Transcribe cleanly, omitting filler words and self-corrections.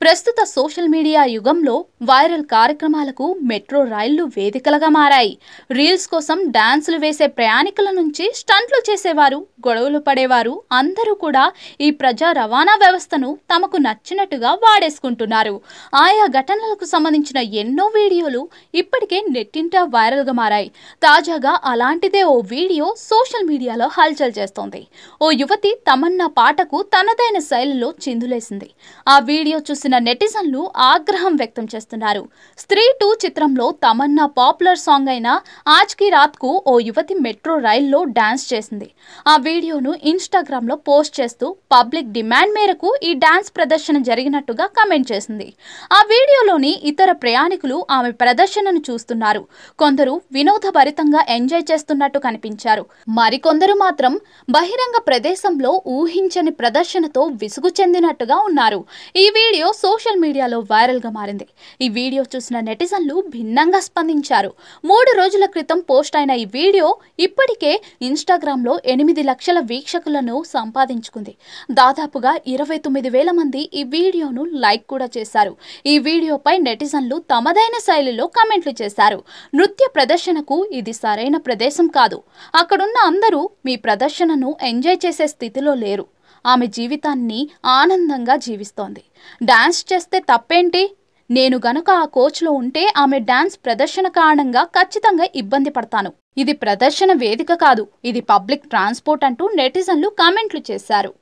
ప్రస్తుత social media యుగంలో viral కార్యక్రమాలకు మెట్రో రైళ్లు వేదికలుగా మారాయి. రీల్స్ కోసం డాన్సులు వేసే ప్రయాణికుల నుంచి స్టంట్లు చేసేవారు, గొడవలు పడేవారు అందరూ కూడా ఈ ప్రజా రవాణా వ్యవస్థను తమకు నచ్చినట్టుగా వాడేసుకుంటున్నారు. ఆయా ఘటనలకు సంబంధించిన ఎన్నో వీడియోలు ఇప్పటికే నెట్టింట వైరల్గా మారాయి. తాజాగా అలాంటిదే ఓ వీడియో సోషల్ మీడియాలో హల్చల్ చేస్తోంది. ఓ యువతి తమన్నా పాటకు తనదైన శైలిలో చిందులేసింది. ఆ వీడియో చూసిన నెటిజన్లు ఆగ్రహం వ్యక్తం చేస్తున్నారు. స్త్రీ 2 చిత్రంలో తమన్నా పాపులర్ సాంగ్ అయిన ఆజ్ కీ రాత్ కు ఓ యువతి మెట్రో రైల్లో డాన్స్ చేసింది. ఆ వీడియోను ఇన్స్టాగ్రామ్ లో పోస్ట్ చేస్తూ పబ్లిక్ డిమాండ్ మేరకు ఈ డాన్స్ ప్రదర్శన జరిగినట్టుగా కామెంట్ చేసింది. ఆ వీడియోలోని ఇతర ప్రయాణికులు ఆమె ప్రదర్శనను చూస్తున్నారు. కొందరు వినోదభరితంగా ఎంజాయ్ చేస్తున్నట్టు కనిపించారు. మరికొందరు మాత్రం బహిరంగ ప్రదేశంలో ఊహించని ప్రదర్శనతో విసుగు చెందినట్టుగా ఉన్నారు. ఈ వీడియో సోషల్ మీడియాలో వైరల్ గా మారింది. ఈ వీడియో చూసిన నెటిజన్లు భిన్నంగా స్పందించారు. 3 రోజుల క్రితం పోస్ట్ అయిన ఈ వీడియో ఇప్పటికే ఇన్స్టాగ్రామ్ లో 8 లక్షల వీక్షకులను సంపాదించుకుంది. దాదాపుగా 29,000 మంది ఈ వీడియోను లైక్ కూడా చేశారు. ఈ వీడియోపై నెటిజన్లు తమదైన శైలిలో కామెంట్లు చేశారు. నృత్య ప్రదర్శనకు ఇది సరైన ప్రదేశం కాదు. అక్కడున్న అందరూ మీ ప్రదర్శనను ఎంజాయ్ చేసే స్థితిలో లేరు. ఆమె జీవితాన్ని ఆనందంగా జీవిస్తోంది. డాన్స్ చేస్తే తప్పేంటి? నేను గనుక ఆ కోచ్లో ఉంటే ఆమె డాన్స్ ప్రదర్శన కారణంగా ఖచ్చితంగా ఇబ్బంది పడతాను. ఇది ప్రదర్శన వేదిక కాదు, ఇది పబ్లిక్ ట్రాన్స్పోర్ట్ అంటూ నెటిజన్లు కామెంట్లు చేశారు.